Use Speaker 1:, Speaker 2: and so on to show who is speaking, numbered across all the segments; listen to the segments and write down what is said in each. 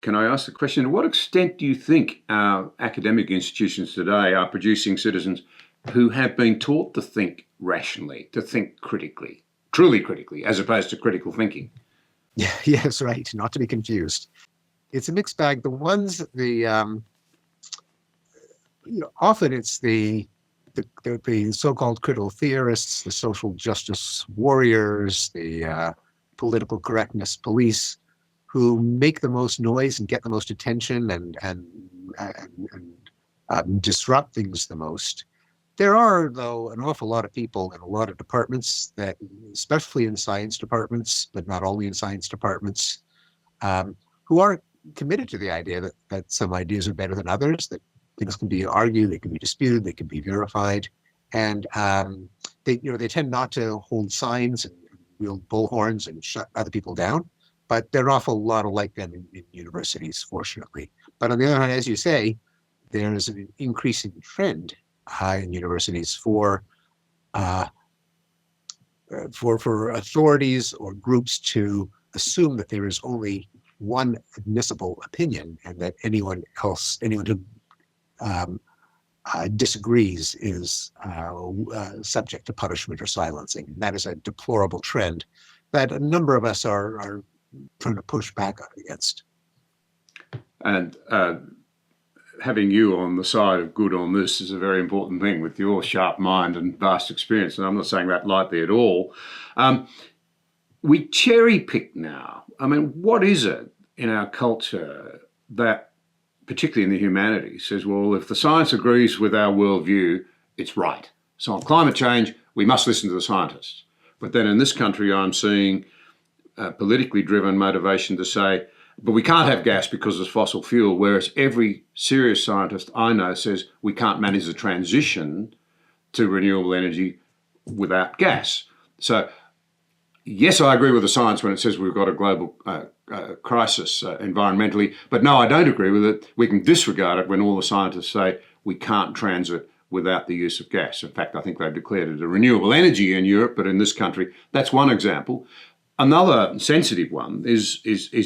Speaker 1: Can I ask the question, to what extent do you think our academic institutions today are producing citizens who have been taught to think rationally, to think critically, truly critically, as opposed to critical thinking?
Speaker 2: Yeah, yes, right. Not to be confused. It's a mixed bag. Often it's the so-called critical theorists, the social justice warriors, the political correctness police, who make the most noise and get the most attention and disrupt things the most. There are, though, an awful lot of people in a lot of departments that, especially in science departments, but not only in science departments, who are committed to the idea that some ideas are better than others, that things can be argued, they can be disputed, they can be verified, and they tend not to hold signs and wield bullhorns and shut other people down. But there are an awful lot of like them in universities, fortunately. But on the other hand, as you say, there is an increasing trend in universities for authorities or groups to assume that there is only one admissible opinion, and that anyone who disagrees is subject to punishment or silencing. And that is a deplorable trend that a number of us are trying to push back against.
Speaker 1: And having you on the side of good on this is a very important thing with your sharp mind and vast experience. And I'm not saying that lightly at all. We cherry pick now. I mean, what is it in our culture that, particularly in the humanities, says, well, if the science agrees with our worldview, it's right. So on climate change, we must listen to the scientists. But then in this country, I'm seeing politically driven motivation to say, but we can't have gas because it's fossil fuel, whereas every serious scientist I know says we can't manage the transition to renewable energy without gas. So yes, I agree with the science when it says we've got a global crisis environmentally, but no, I don't agree with it. We can disregard it when all the scientists say we can't transit without the use of gas. In fact, I think they've declared it a renewable energy in Europe, but in this country, that's one example. Another sensitive one is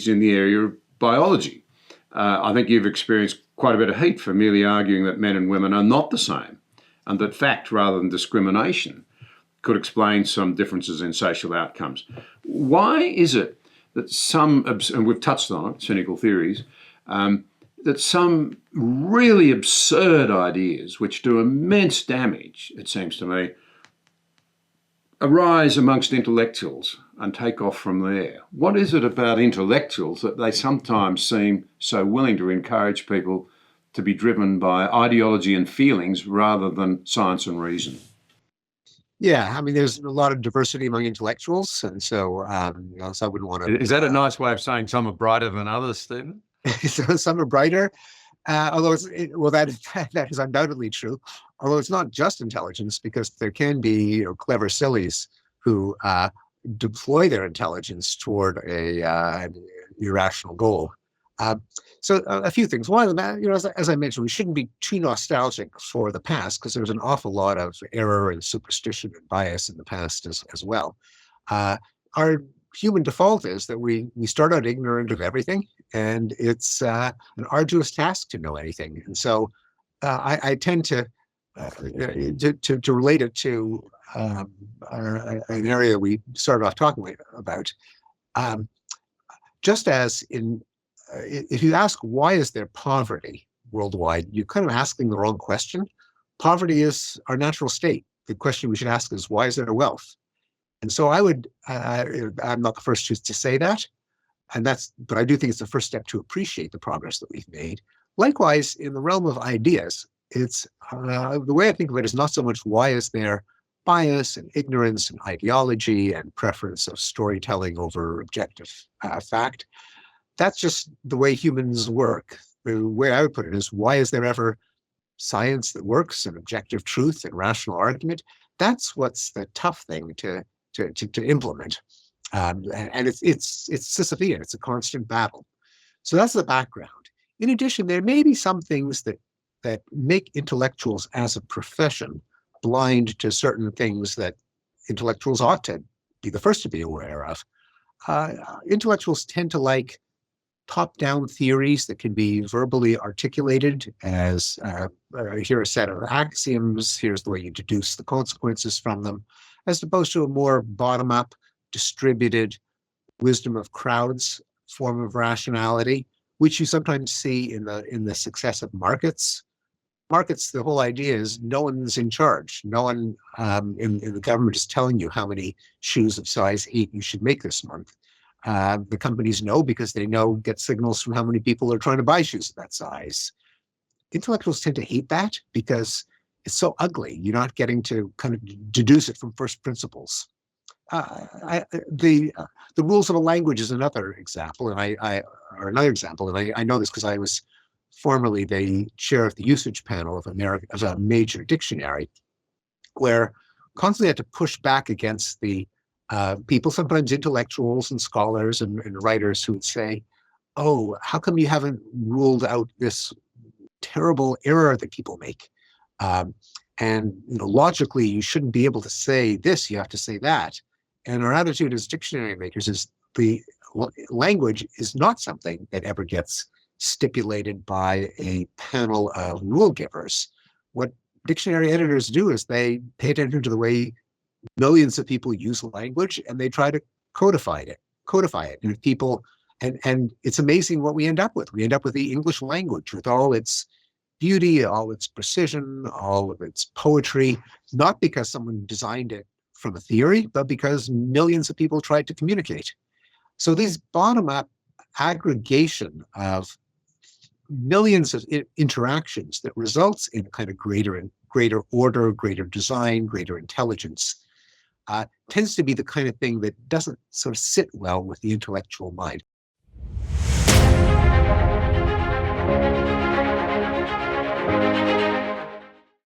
Speaker 1: in the area of biology. I think you've experienced quite a bit of heat for merely arguing that men and women are not the same, and that fact rather than discrimination could explain some differences in social outcomes. Why is it that some, and we've touched on it, cynical theories, that some really absurd ideas which do immense damage, it seems to me, arise amongst intellectuals and take off from there? What is it about intellectuals that they sometimes seem so willing to encourage people to be driven by ideology and feelings rather than science and reason?
Speaker 2: Yeah, I mean, there's a lot of diversity among intellectuals, and so, so I wouldn't want to.
Speaker 3: Is that a nice way of saying some are brighter than others, Stephen?
Speaker 2: So some are brighter, although that is undoubtedly true. Although it's not just intelligence, because there can be clever sillies who deploy their intelligence toward an irrational goal. So a few things. One of them, as I mentioned, we shouldn't be too nostalgic for the past, because there's an awful lot of error and superstition and bias in the past as well. Our human default is that we start out ignorant of everything, and it's an arduous task to know anything. And so I tend to relate it to an area we started off talking about. Just as if you ask why is there poverty worldwide, you're kind of asking the wrong question. Poverty is our natural state. The question we should ask is, why is there wealth? And so I'm not the first to say that, but I do think it's the first step to appreciate the progress that we've made. Likewise, in the realm of ideas, it's the way I think of it is not so much why is there bias and ignorance and ideology and preference of storytelling over objective fact. That's just the way humans work. The way I would put it is, why is there ever science that works and objective truth and rational argument? That's what's the tough thing to implement. And it's Sisyphean. It's a constant battle. So that's the background. In addition, there may be some things that make intellectuals as a profession blind to certain things that intellectuals ought to be the first to be aware of. Intellectuals tend to like top-down theories that can be verbally articulated as here are a set of axioms, here's the way you deduce the consequences from them, as opposed to a more bottom-up, distributed wisdom of crowds form of rationality, which you sometimes see in the success of markets. Markets, the whole idea is no one's in charge. No one in the government is telling you how many shoes of size 8 you should make this month. The companies know because they get signals from how many people are trying to buy shoes of that size. Intellectuals tend to hate that because it's so ugly. You're not getting to kind of deduce it from first principles. The rules of a language is another example, and I know this because I was formerly the chair of the usage panel of a major dictionary, where constantly had to push back against the people, sometimes intellectuals and scholars and writers, who would say, "Oh, how come you haven't ruled out this terrible error that people make? And logically, you shouldn't be able to say this; you have to say that." And our attitude as dictionary makers is the language is not something that ever gets stipulated by a panel of rule givers. What dictionary editors do is they pay attention to the way millions of people use language, and they try to codify it. And people, and it's amazing what we end up with. We end up with the English language with all its beauty, all its precision, all of its poetry, not because someone designed it from a theory, but because millions of people tried to communicate. So these bottom-up aggregation of millions of interactions that results in kind of greater order, greater design, greater intelligence, tends to be the kind of thing that doesn't sort of sit well with the intellectual mind.